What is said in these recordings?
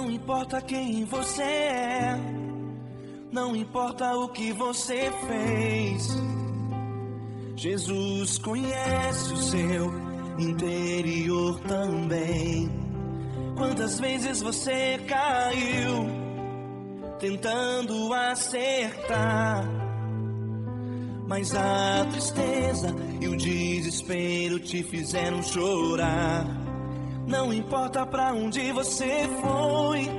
Não importa quem você é, não importa o que você fez, Jesus conhece o seu interior também. Quantas vezes você caiu tentando acertar, mas a tristeza e o desespero te fizeram chorar. Não importa pra onde você foi,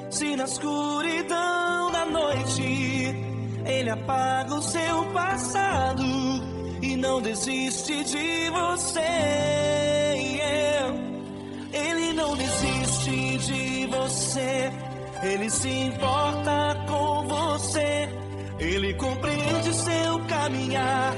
se na escuridão da noite Ele apaga o seu passado e não desiste de você. Ele não desiste de você, Ele se importa com você, Ele compreende seu caminhar.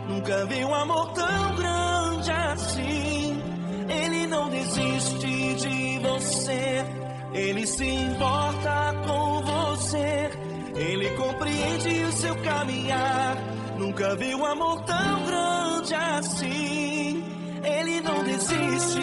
Nunca vi um amor tão grande assim. Ele não desiste de você, Ele se importa com você, Ele compreende o seu caminhar. Nunca vi um amor tão grande assim. Ele não desiste.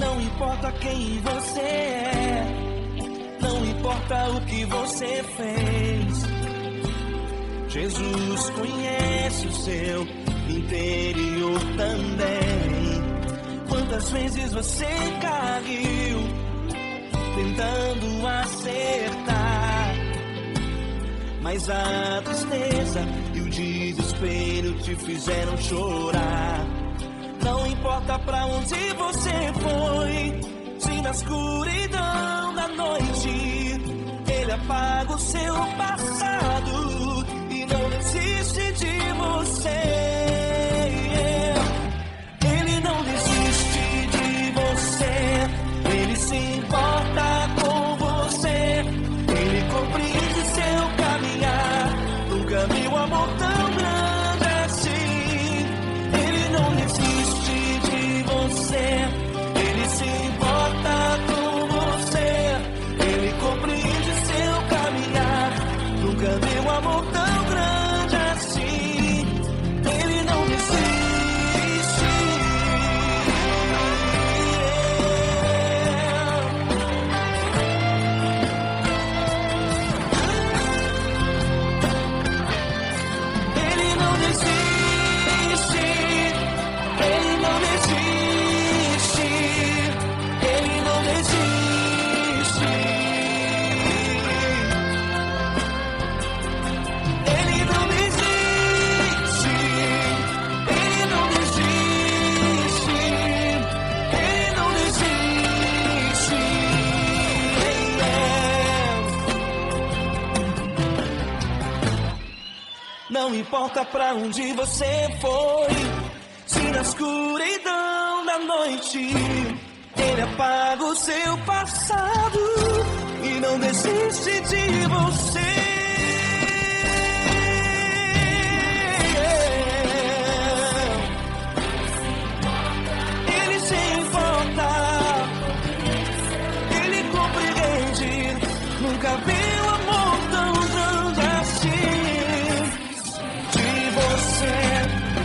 Não importa quem você é, não importa o que você fez, Jesus conhece o seu interior também. Quantas vezes você caiu tentando acertar, mas a tristeza e o desespero te fizeram chorar. Não importa pra onde você foi, se na escuridão da noite Ele apaga o seu passado e não desiste de você. Ele não desiste de você, Ele se importa com você, Ele compreende seu caminhar. Nunca vi um amor tão grande assim. Ele não desiste de você, Ele se importa com você, Ele compreende seu caminhar. Nunca vi um amor tão grande assim. Ele não desiste. Ele não desiste. Ele não desiste. Ele não desiste. Ele não desiste. Ele não desiste. Ele não desiste. Não importa pra onde você foi, se na escuridão da noite Ele apaga o seu passado e não desiste de você. Ele se importa, Ele compreende. Nunca vi um amor tão grande assim. De você,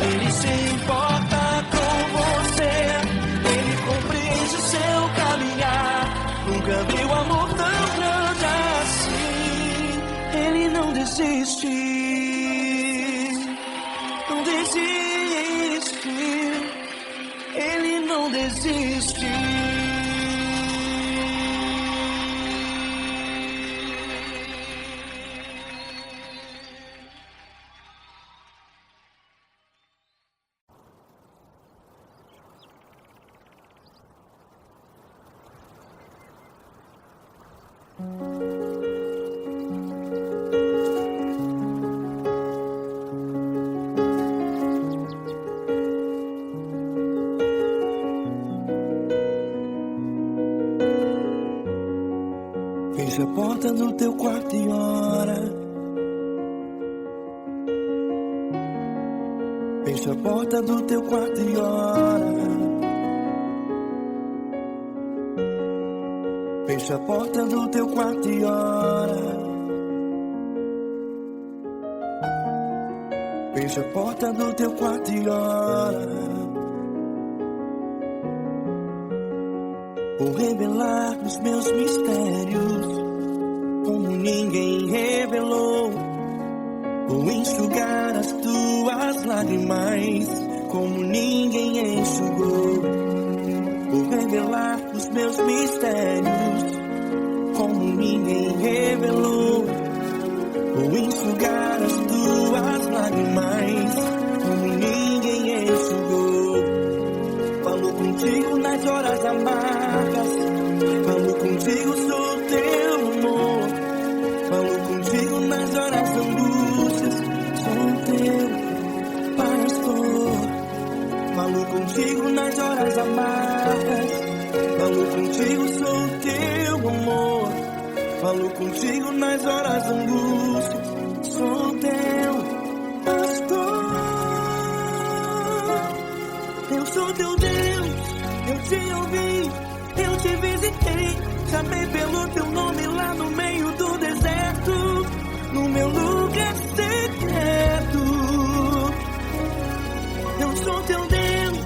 Ele se importa com você, Ele compreende seu caminhar. Nunca vi um amor tão grande assim. Ele não desiste, não desiste. Ele não desiste. Feche a porta do teu quarto e ora. Feche a porta do teu quarto e ora. Fecha a porta do teu quarto e ora. Fecha a porta do teu quarto e ora. Vou revelar os meus mistérios como ninguém revelou. Vou enxugar as tuas lágrimas como ninguém enxugou. Vou revelar os meus mistérios como ninguém revelou. Vou enxugar as tuas lágrimas como ninguém enxugou. Falo contigo nas horas amargas, falo contigo, sou teu amor. Falo contigo nas horas angústias, sou teu pastor. Falo contigo nas horas amargas, falo contigo, sou teu amor. Falo contigo nas horas angústias, sou teu pastor. Eu sou teu Deus, eu te ouvi, eu te visitei. Chamei pelo teu nome lá no meio do deserto, no meu lugar secreto. Eu sou teu Deus,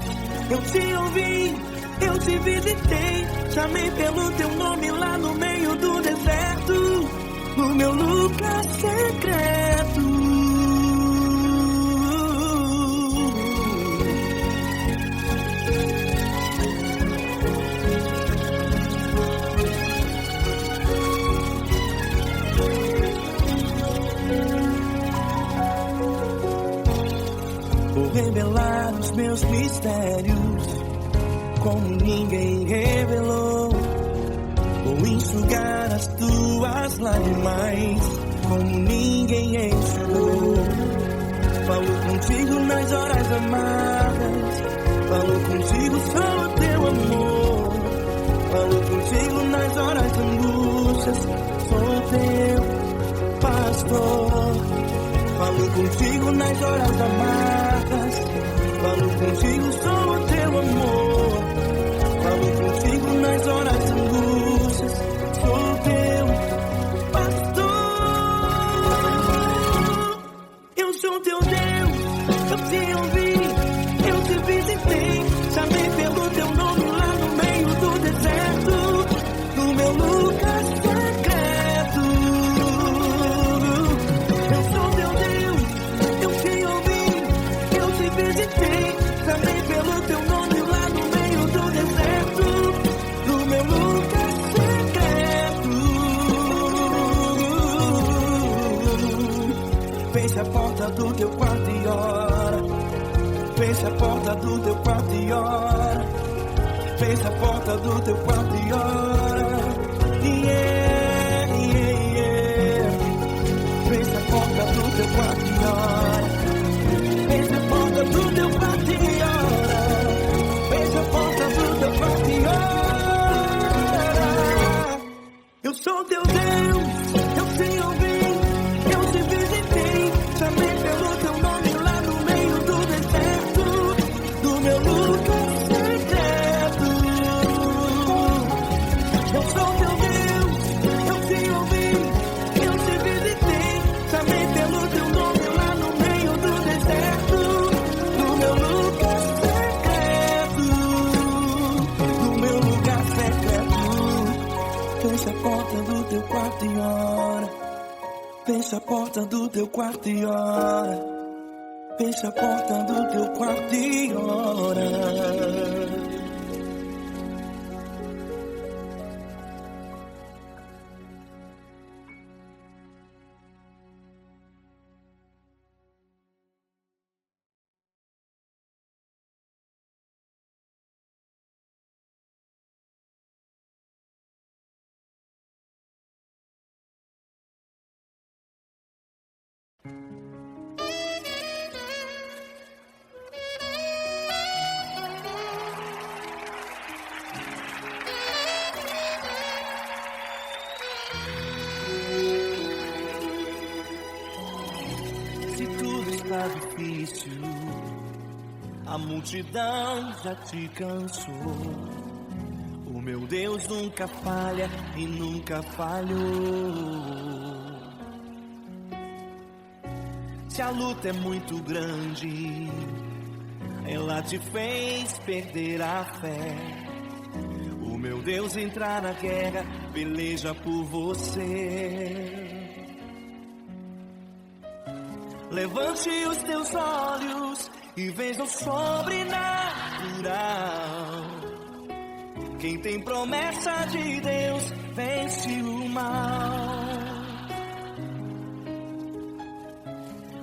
eu te ouvi, eu te visitei. Chamei pelo teu nome lá no meio do deserto, no meu lugar secreto. Vou revelar os meus mistérios como ninguém revelou. Vou enxugar as tuas lágrimas como ninguém enxugou. Falo contigo nas horas amargas, falo contigo, sou teu amor. Falo contigo nas horas angústias, sou teu pastor. Falo contigo nas horas amargas, falo contigo, sou teu amor. Falo contigo nas horas angústias, sou teu pastor. Eu sou teu Deus, eu te ouvi, eu te visitei. Chamei pelo teu nome lá no meio do deserto, no meu lugar secreto. Eu sou teu Deus, eu te ouvi, eu te visitei. Chamei pelo teu nome lá no meio do deserto, no meu lugar secreto. Fecha a porta do teu quarto e ora. Fecha a porta do teu quarto e ora. Fecha a porta do teu quarto e ora. Yeah, yeah, yeah. Fecha a porta do teu quarto e ora. Fecha a porta do teu quarto e ora. Fecha a porta do teu quarto e ora. Eu sou teu Deus, eu te ouvi, eu te visitei. Chamei pelo teu nome lá no meio do deserto, do meu lugar secreto. Eu sou teu Deus, eu te ouvi, eu te visitei. Chamei pelo teu nome lá no meio do deserto, do meu lugar secreto, do meu lugar secreto. Fecha a porta do teu quarto e ora. Fecha a porta do teu quarto e ora. Fecha a porta do teu quarto e ora. Se tudo está difícil, a multidão já te cansou. O O meu Deus nunca falha e nunca falhou. Se a luta é muito grande, ela te fez perder a fé. O meu Deus entrar na guerra, peleja por você. Levante os teus olhos e veja o sobrenatural. Quem tem promessa de Deus vence o mal.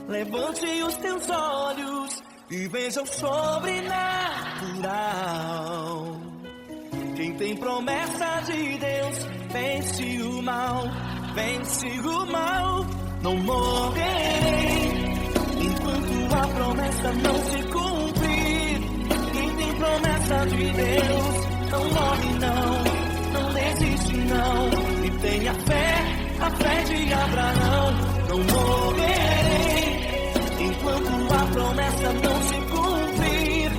Levante os teus olhos e veja o sobrenatural. Quem tem promessa de Deus vence o mal, vence o mal. Não morrerei enquanto a promessa não se cumprir. Quem tem promessa de Deus não morre não, não desiste não. E tenha fé, a fé de Abraão. Não morrerei enquanto a promessa não se cumprir.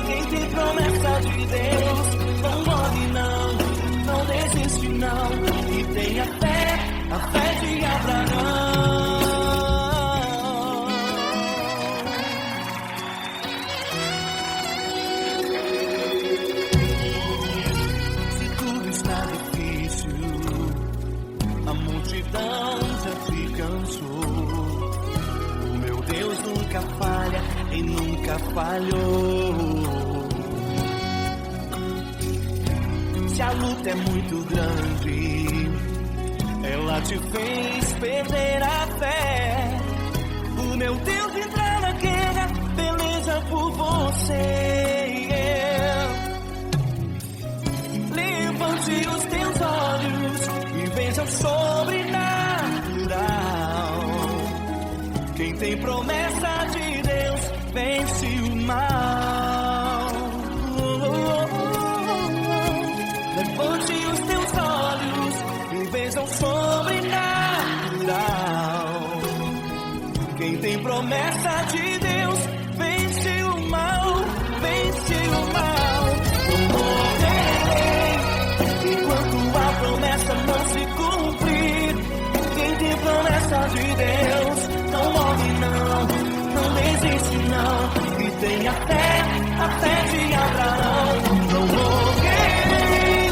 Quem tem promessa de Deus não morre não, não desiste não. E tenha fé, a fé de Abraão. Se tudo está difícil, a multidão já te cansou. O meu Deus nunca falha e nunca falhou. Se a luta é muito grande, ela te fez perder a fé. O meu Deus entrar na guerra, peleja por você. Levante os teus olhos e veja o sobrenatural. Quem tem promessa de Deus vence o mal. Levante os teus olhos e veja o sobrenatural. Quem tem promessa de Deus vence o mal, vence o mal. Não morrerei enquanto a promessa não se cumprir. Quem tem promessa de Deus não morre não, não desiste não. E tenha fé, a fé de Abraão. Não morrerei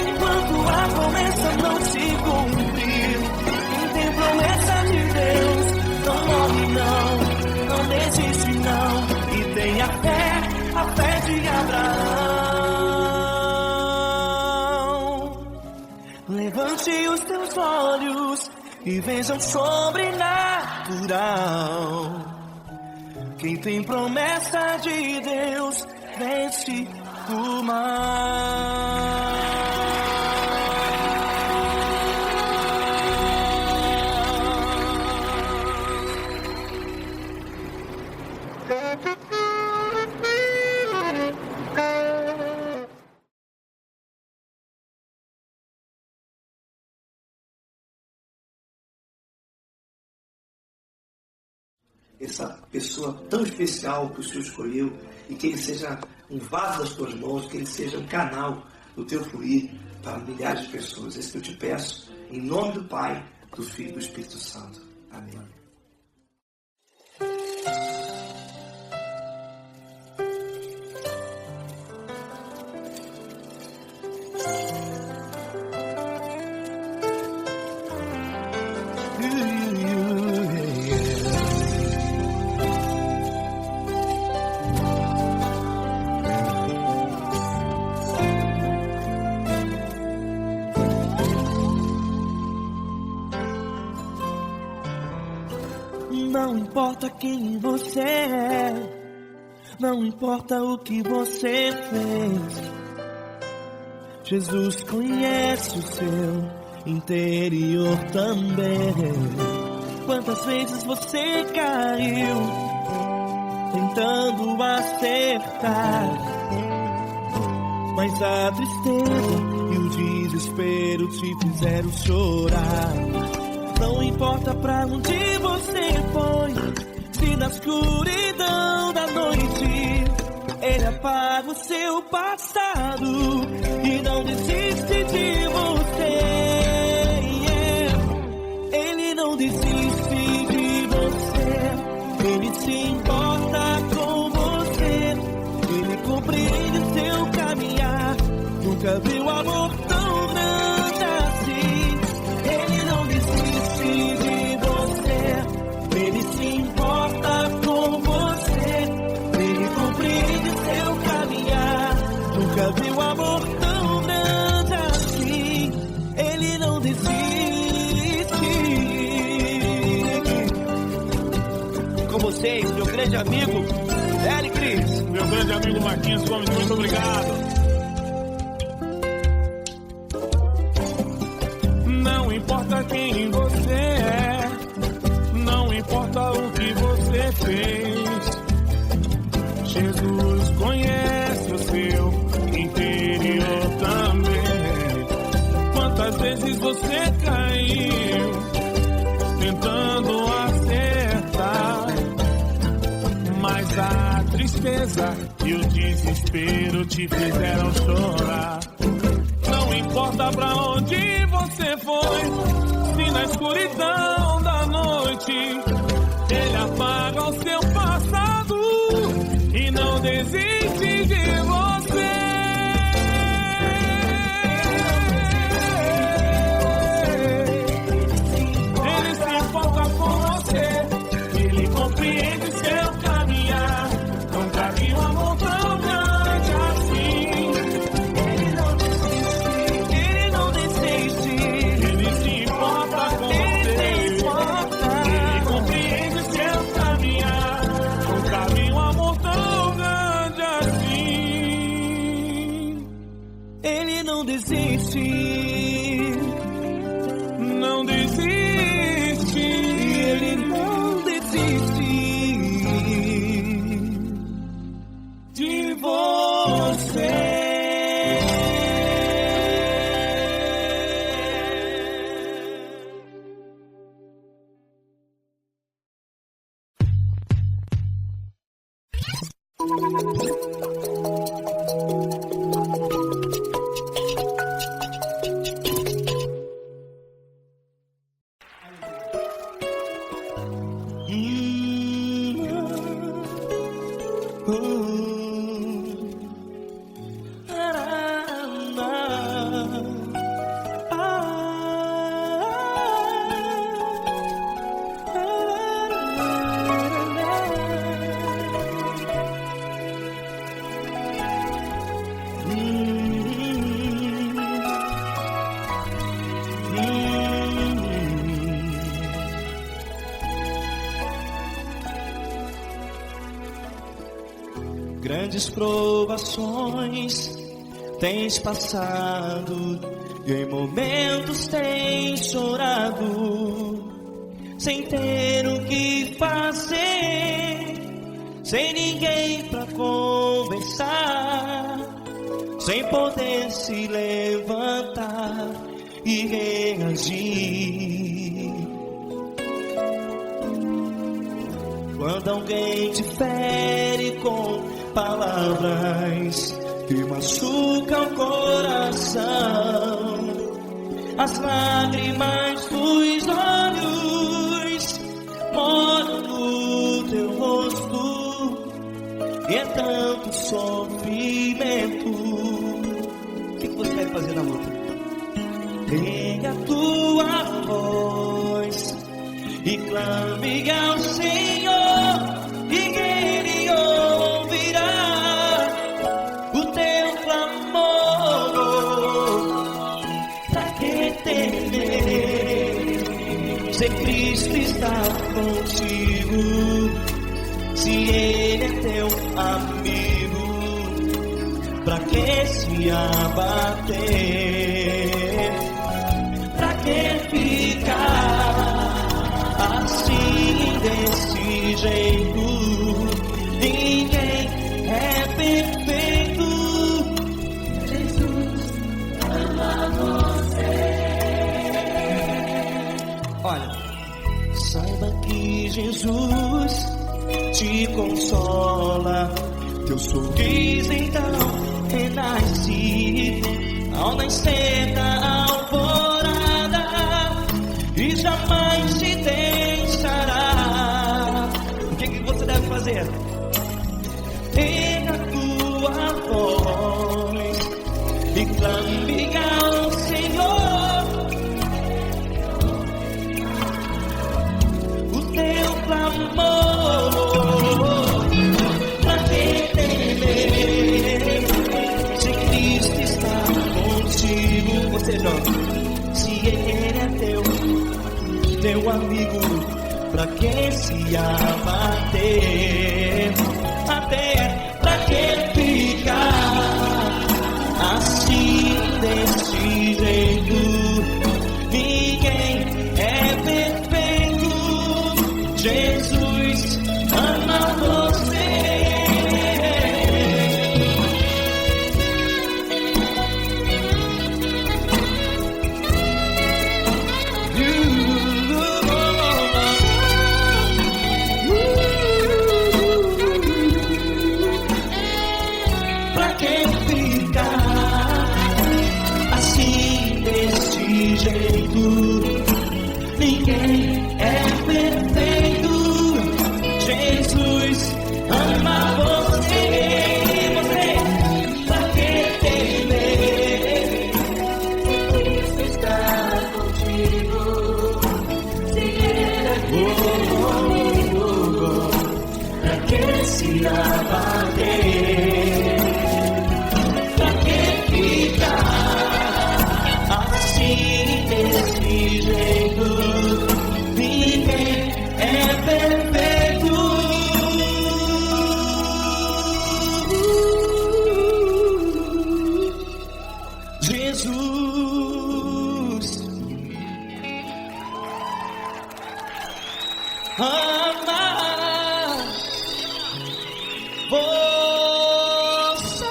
enquanto a promessa não se cumprir. Quem tem promessa de Deus não morre não, não desiste não. E tenha fé, a fé de Abraão. Levante os teus olhos e veja o sobrenatural. Quem tem promessa de Deus vence o mal. Essa pessoa tão especial que o Senhor escolheu, e que ele seja um vaso das tuas mãos, que ele seja um canal do teu fluir para milhares de pessoas. É isso que eu te peço, em nome do Pai, do Filho e do Espírito Santo. Amém. Não importa quem você é, não importa o que você fez, Jesus conhece o seu interior também. Quantas vezes você caiu tentando acertar, mas a tristeza e o desespero te fizeram chorar. Não importa pra onde você foi, se na escuridão da noite Ele apaga o seu passado e não desiste de você. Ele não desiste de você. Ele se importa com você. Ele compreende seu caminhar. Nunca viu amor tão grande assim. Ele não desiste de você. Ele se importa com você. Ele compreende seu caminhar. Nunca viu amor tão grande assim. Ele não desiste. Com vocês, meu grande amigo L. Cris. Meu grande amigo Marquinhos Gomes, muito obrigado. Não importa quem você é, não importa o que você fez, Jesus conhece o seu interior também. Quantas vezes você caiu tentando acertar, mas a tristeza e o desespero te fizeram chorar. Não importa pra onde você foi, se na escuridão da noite Ele apaga o seu passado e não desiste de você. Ele se importa com você, Ele compreende seu caminhar. Nunca vi um amor tão grande assim. Ele não desiste, Ele se importa com você. Ele compreende seu caminhar. Nunca vi um amor tão grande assim. Ele não desiste. Não desiste. Ele não desiste De você. Grandes provações tens passado e em momentos tens chorado, sem ter o que fazer, sem ninguém pra conversar, sem poder se levantar e reagir. Quando alguém te fere com palavras que machucam o coração, as lágrimas dos olhos moram no teu rosto, e é tanto sofrimento. O que você vai fazer na luta? Pegue a tua voz e clame ao Senhor, e Ele ouvirá o teu clamor. Pra que temer, se Cristo está contigo, se Ele é teu amigo? Pra que se abater? Pra que ficar assim desse jeito? Ninguém é perfeito. Jesus ama você. Olha, saiba que Jesus te consola teu sorriso. Diz então, renasci ao nascer da alvorada e jamais te deixará. O que você deve fazer? Erga a tua voz e clame ao Senhor. O teu clamor, pra que temer? Se Cristo está contigo, você joga. Se Ele é teu amigo, pra que se abater? Até pra que ficar assim desse jeito? Ninguém é perfeito. Jesus ama você. Ninguém é perfeito. Jesus ama você. Você, pra que temer? Cristo está contigo. Se Ele é comigo, pra que se abater? Pra que ficar assim desse jeito? Ninguém é perfeito. Jesus ama você.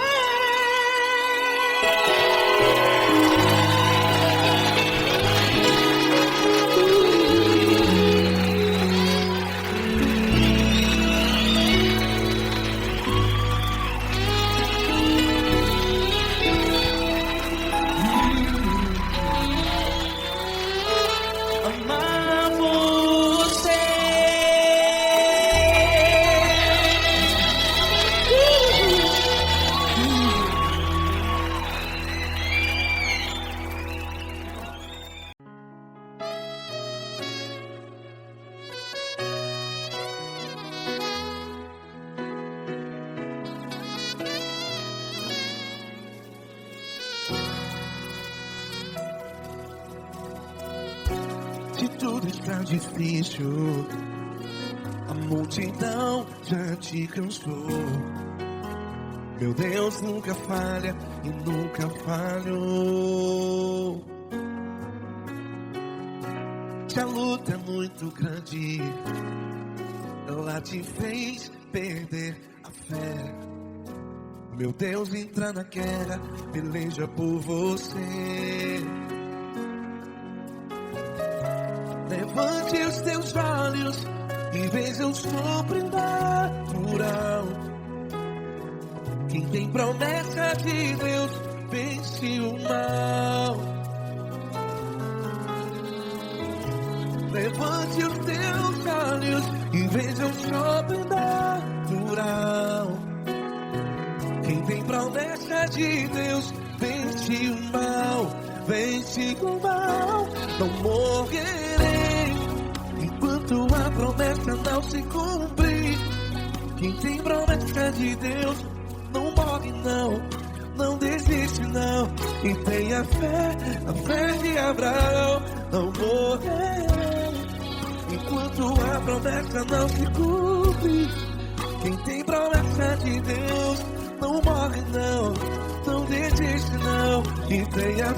Se tudo está difícil, a multidão já te cansou. Meu Deus nunca falha e nunca falhou. Se a luta é muito grande, ela te fez perder a fé. Meu Deus entra na guerra, peleja por você. Levante os teus olhos e veja o sobrenatural. Quem tem promessa de Deus vence o mal. Levante os teus olhos e veja o sobrenatural. Quem tem promessa de Deus vence o mal. Vence o mal. Não morrerei enquanto a promessa não se cumprir. Quem tem promessa de Deus não morre não, não desiste não. E tenha a fé de Abraão. Não morrerei enquanto a promessa não se cumpre. Quem tem promessa de Deus não morre não, não desiste não. E tenha a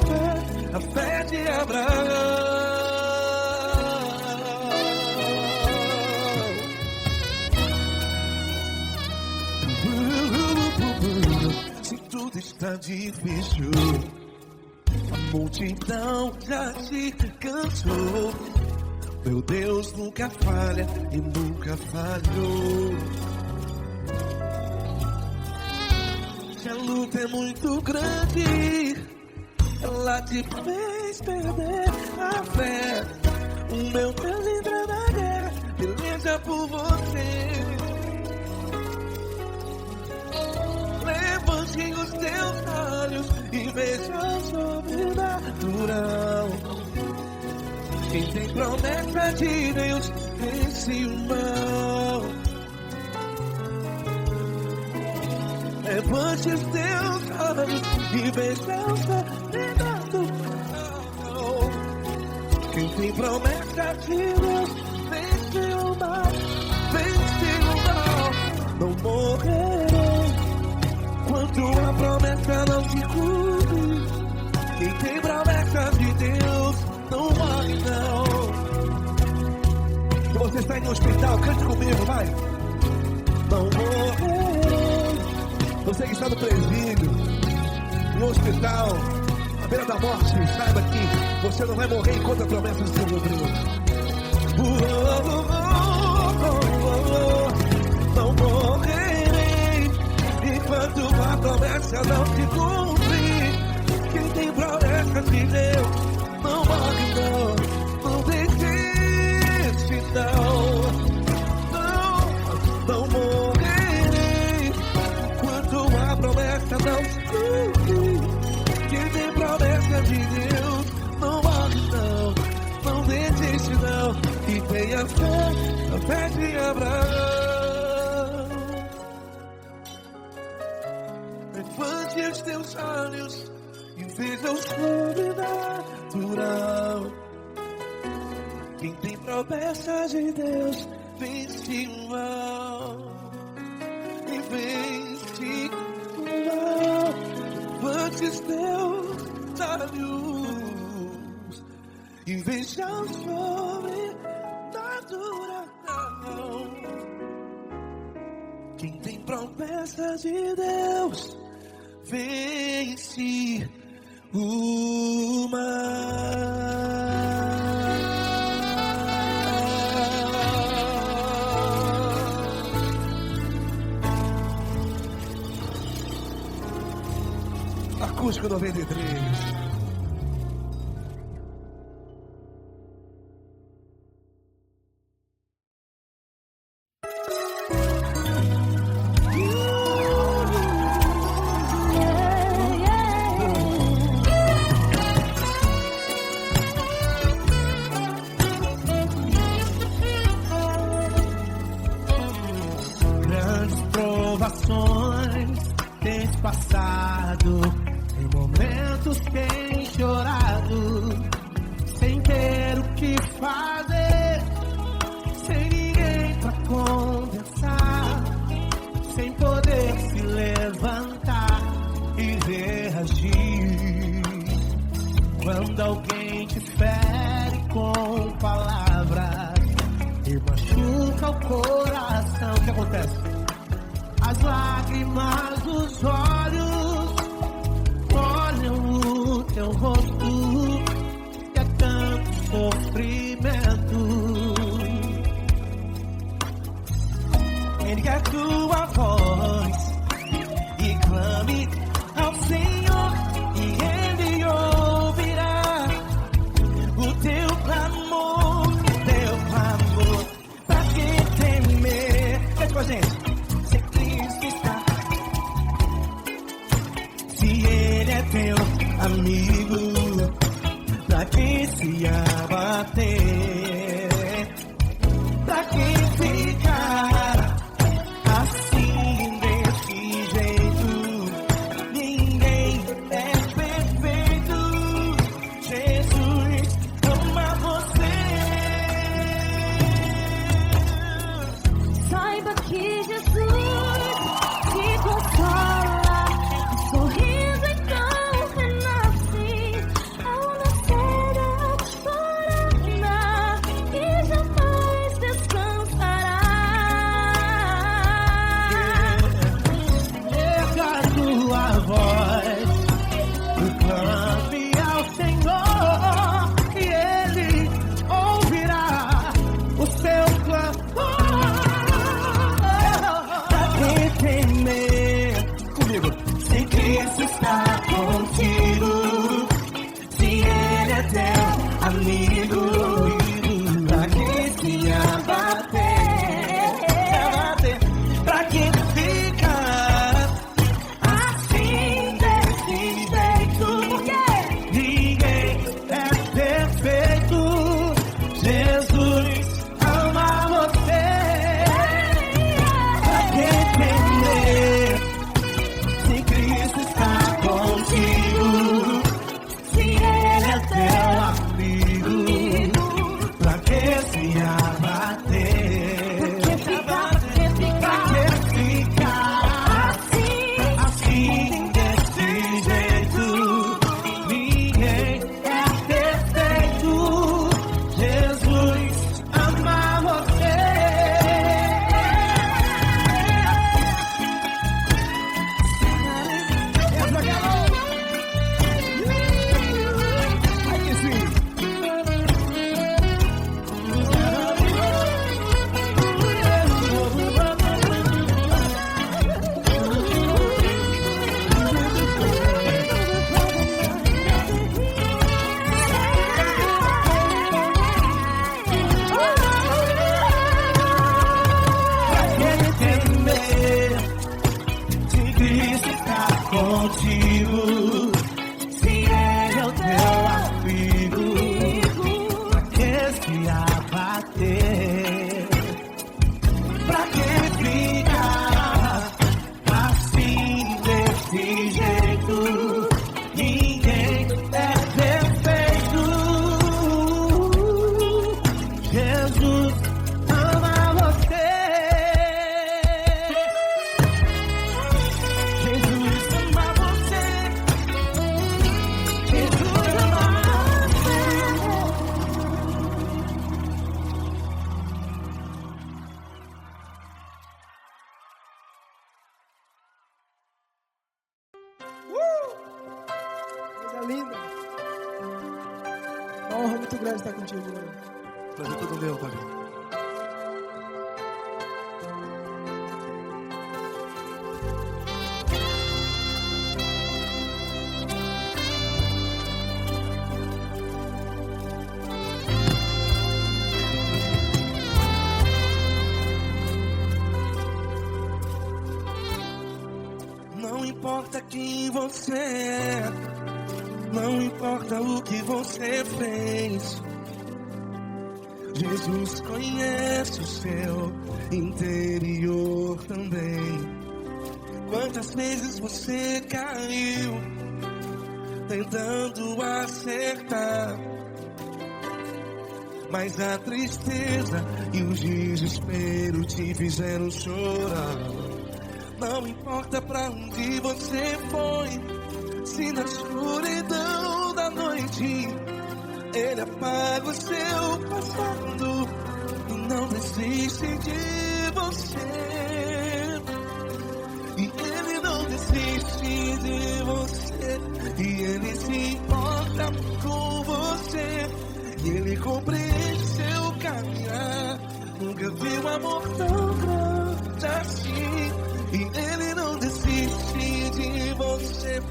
fé de Abraão. Se tudo está difícil, a multidão já se cansou. Meu Deus nunca falha e nunca falhou. hoje a luta é muito grande. Ela te fez perder a fé. O meu Deus entra na guerra, peleja por você. Levante os teus olhos e veja o sobrenatural. Quem tem promessa de Deus vence o mal. Levante os teus olhos e veja o sobrenatural. Quem tem promessa de Deus vence o mal. Vence o mal. Não morrerei quando a promessa não se cumpre. Quem tem promessa de Deus não morre não. Se você está em um hospital, cante comigo, vai. Não morrerei. Você que está no presídio, no hospital, à beira da morte, saiba que você não vai morrer enquanto a promessa não se cumprir. Não morrerei enquanto a promessa não se cumprir. Quem tem promessa de Deus não morre não. Não desiste não. Não morrerei enquanto a promessa não se cumprir. Quem tem promessa de Deus não morre não. Não desiste não. E tenha fé, a fé de Abraão. Levante os teus olhos e veja o sobrenatural. Quem tem promessa de Deus vence o mal. E vence o mal. Levante os teus olhos e veja o sobrenatural. Quem tem promessa de Deus vence o mal. Acústico 93. Tens passado, em momentos tens chorado, sem ter o que fazer, sem ninguém pra conversar, sem poder se levantar e reagir. Quando alguém te fere com palavras e machuca o coração, o que acontece? As lágrimas dos olhos olham o teu rosto, e é tanto sofrimento. Ergue a tua voz e clame ao Senhor, e Ele ouvirá o teu clamor, pra que temer? Cante com a gente. Teu amigo, pra quem se abater, pra quem ficar a ama você. Jesus ama você. Jesus ama você. Coisa linda. Uma honra muito grande estar contigo, Lord. Prazer todo meu, Pai. Não importa quem você é, não importa o que você fez, Jesus conhece o seu interior também. Quantas vezes você caiu tentando acertar, mas a tristeza e o desespero te fizeram chorar. Não importa pra onde você foi, se na escuridão da noite Ele apaga o seu passado e não desiste de você. E Ele não desiste de você, e Ele se importa com você, e Ele compreende seu caminhar. Nunca vi um amor tão grande assim. E Ele não desiste de você,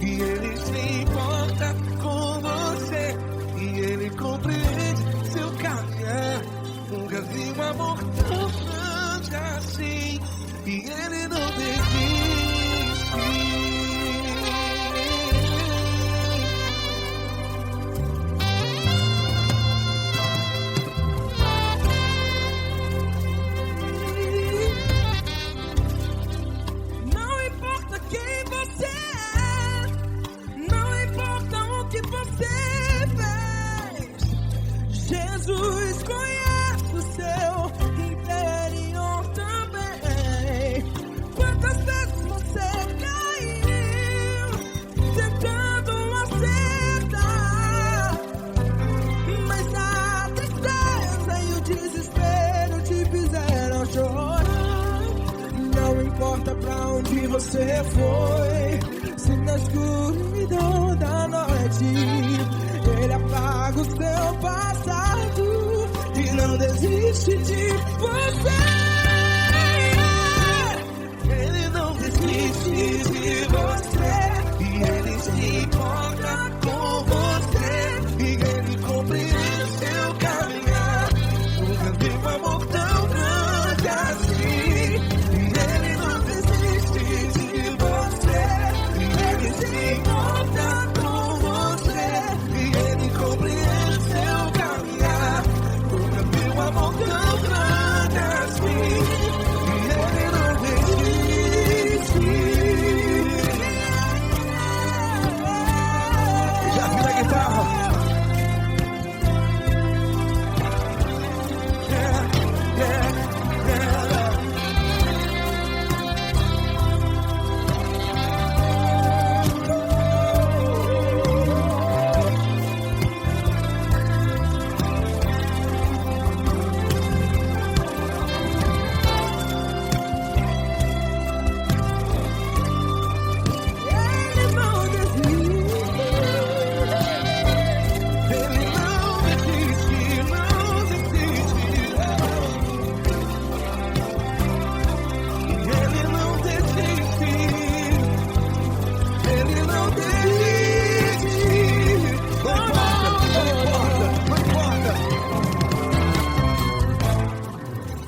e Ele se importa com você, e Ele compreende seu caminhar. Nunca vi um amor tão grande assim, e Ele não desiste. Jesus conhece o seu interior também. Quantas vezes você caiu tentando acertar, mas a tristeza e o desespero te fizeram chorar. Não importa pra onde você foi, se na escuridão da noite Ele apaga o seu passado e não desiste de você. Ele não desiste de você, e Ele se importa com você, e Ele compreende seu caminhar. Nunca vi um amor tão grande assim. E Ele não desiste de você, e Ele se importa com você, e Ele compreende seu caminhar. Nunca vi um amor tão grande assim. E Ele não desiste. Já vi a guitarra.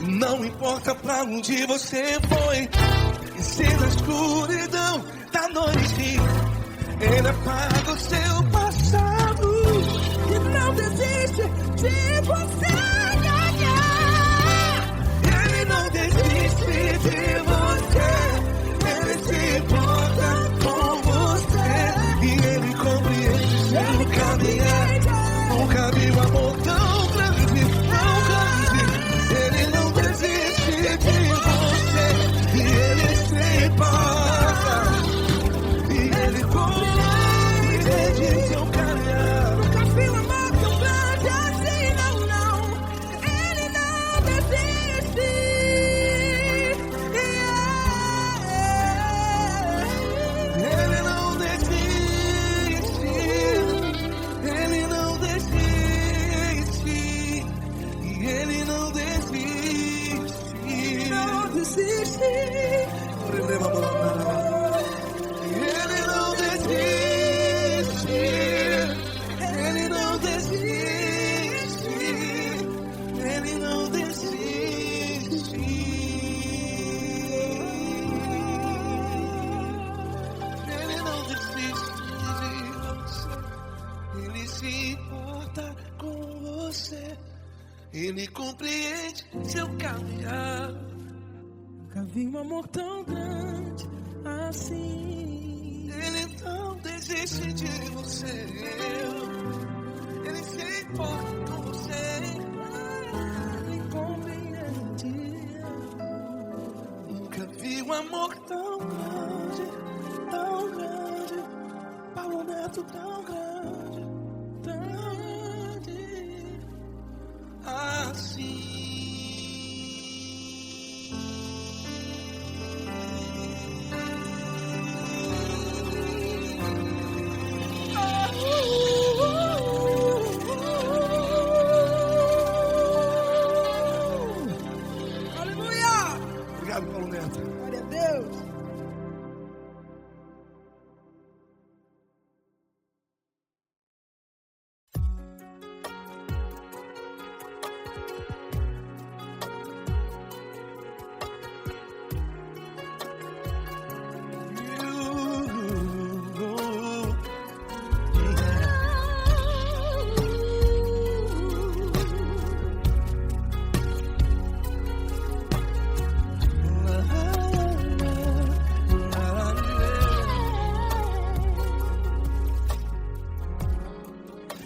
Não importa pra onde você foi, e se na escuridão da noite Ele apaga o seu passado e não desiste de você. Ele não desiste de você, Ele se importa com você, e Ele compreende seu caminhar. Nunca vi um amor tão grande, tão grande. desiste. Ele não desiste. Ele não desiste. Ele não desiste. Ele não desiste de você. Ele se importa com você. Ele compreende seu caminhar. Nunca vi um amor tão grande assim. Ele não desiste de você. Ele se importa com você. Ele compreende. Nunca vi um amor tão grande, tão grande. Paulo Neto tão grande, tão grande assim. Obrigado, Paulo Neto. Glória a Deus.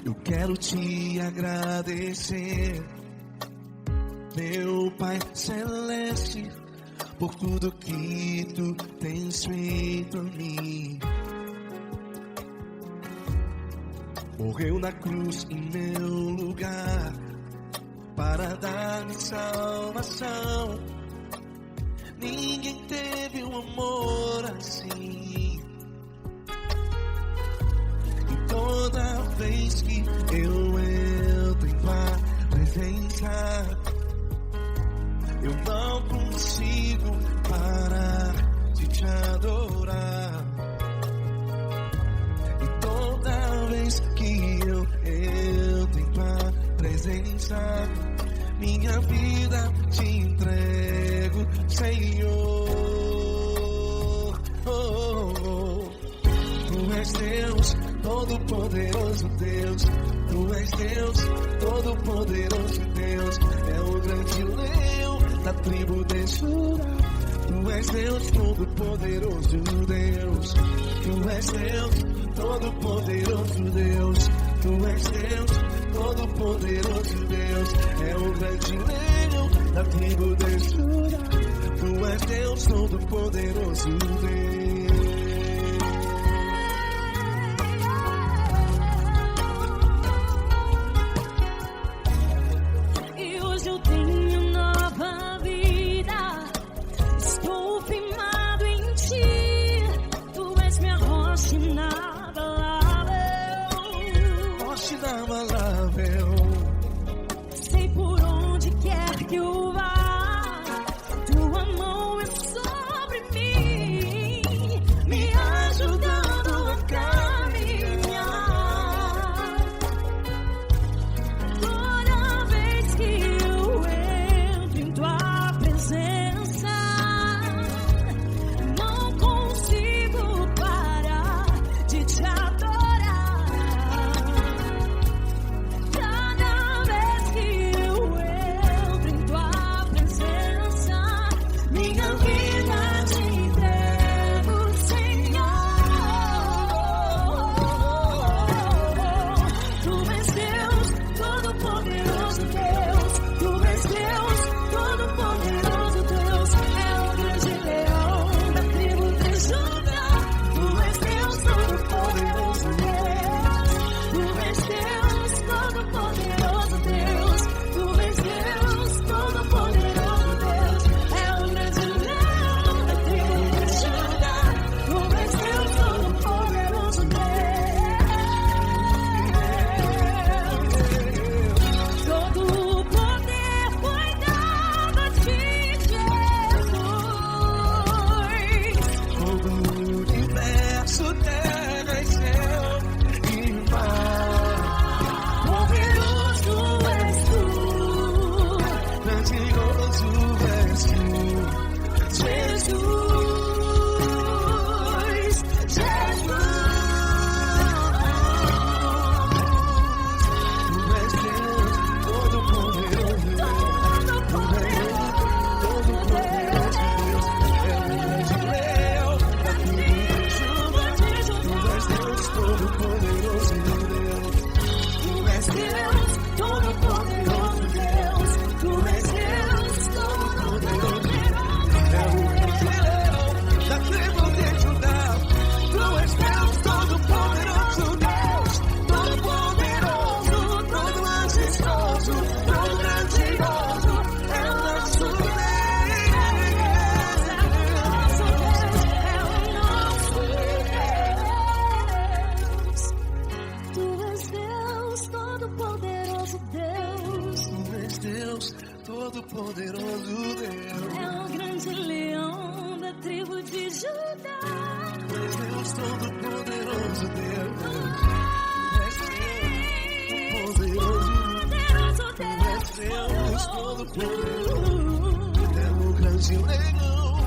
Eu quero te agradecer, meu Pai Celeste, por tudo que tu tens feito a mim. Morreu na cruz em meu lugar, para dar-me salvação. Ninguém teve um amor assim. Toda vez que eu entro em tua presença, eu não consigo parar de te adorar. E toda vez que eu entro em tua presença, minha vida te entrego, Senhor. Tu és Deus, Todo-Poderoso Deus, Tu és Deus, Todo-Poderoso Deus, é o grande leão da tribo de Judá. Tu és Deus, Todo-Poderoso Deus, Tu és Deus, Todo-Poderoso Deus, Tu és Deus, Todo-Poderoso Deus, é o grande leão da tribo de Judá. Tu és Deus, Todo-Poderoso Deus. Sei por onde quer que eu vá, tua mão é sobre mim. Deus. É o grande leão da tribo de Judá. Deus Todo-Poderoso, Deus. Poderoso Deus. Deus Todo-Poderoso. É o grande leão.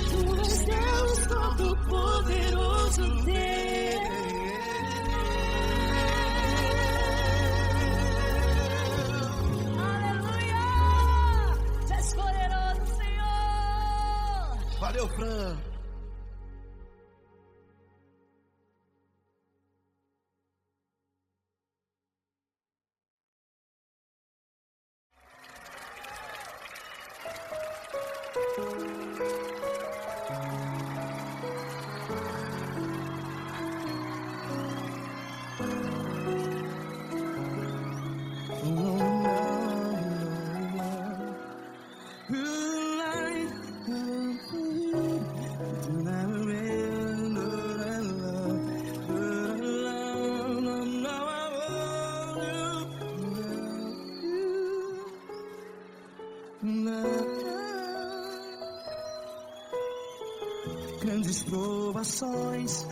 Tu és Deus Todo-Poderoso Deus. Aleluia! Tu és poderoso, Senhor. Valeu, Fran. Grandes provações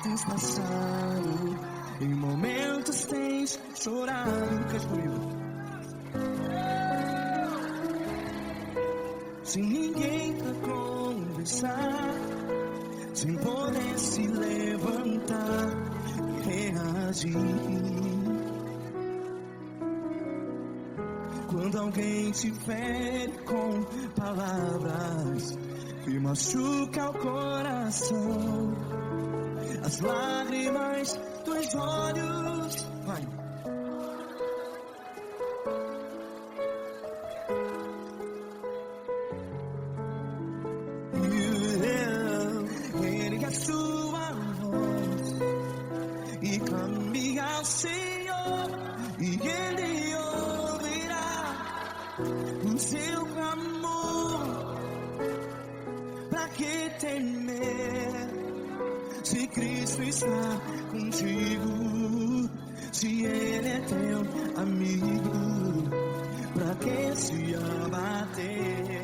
tens passado, em momentos tens chorado. Cante comigo. Sem ninguém pra conversar, sem poder se levantar e reagir. Quando alguém te fere com palavras que machuca o coração, as lágrimas dos olhos, vai. Ergue a sua voz e clame ao Senhor, e Ele ouvirá o seu clamor. Pra que temer, se Cristo está contigo, se Ele é teu amigo? Pra que se abater?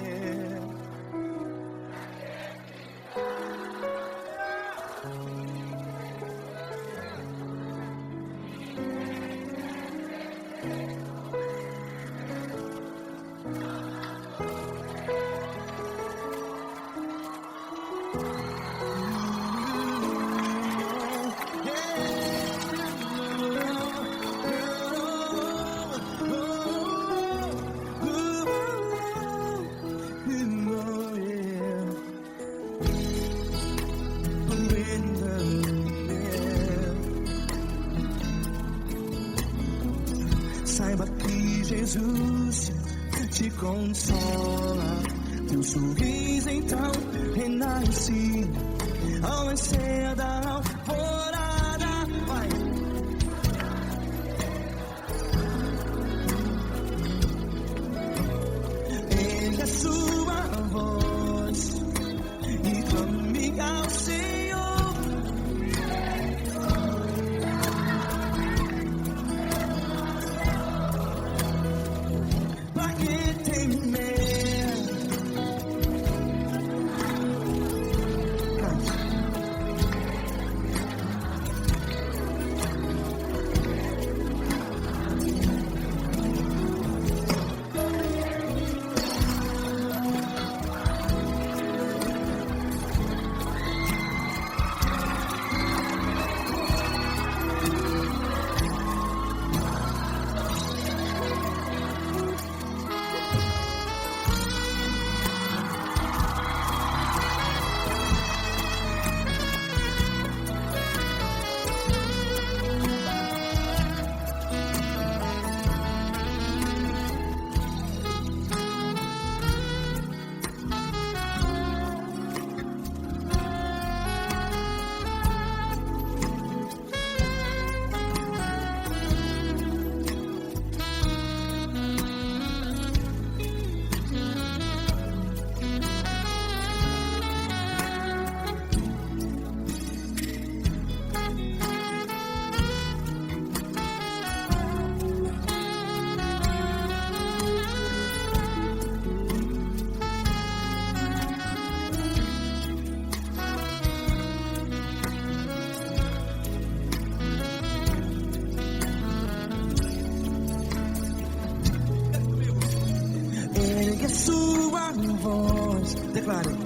Saiba que Jesus te consola, teu sorriso então renasce ao nascer da alvorada. Vai. Ergue a sua voz e clame ao Senhor. Pra que temer? que a sua voz. Declare.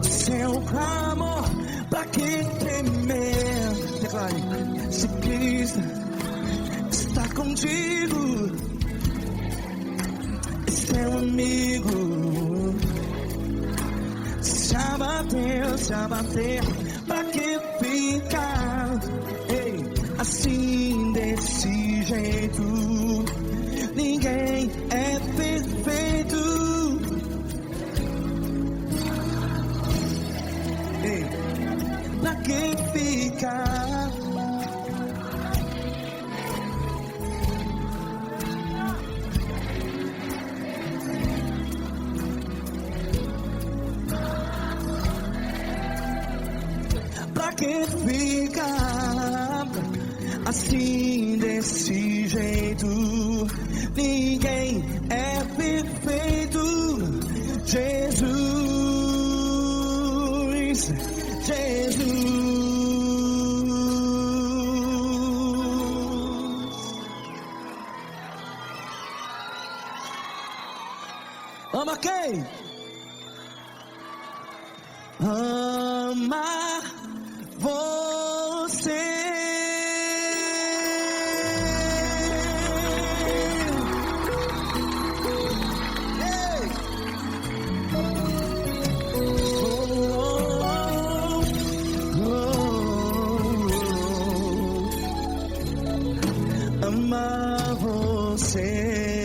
Seu clamor, pra que temer? Declare. Se Cristo está contigo, seu amigo. Se abater, pra que ficar? Ei, assim desse jeito, ninguém é perfeito. Ei, pra que ficar? Pra que ficar assim desse jeito? Ninguém é perfeito. Jesus, Jesus. Ama quem? Ama você. Ei. Ama você.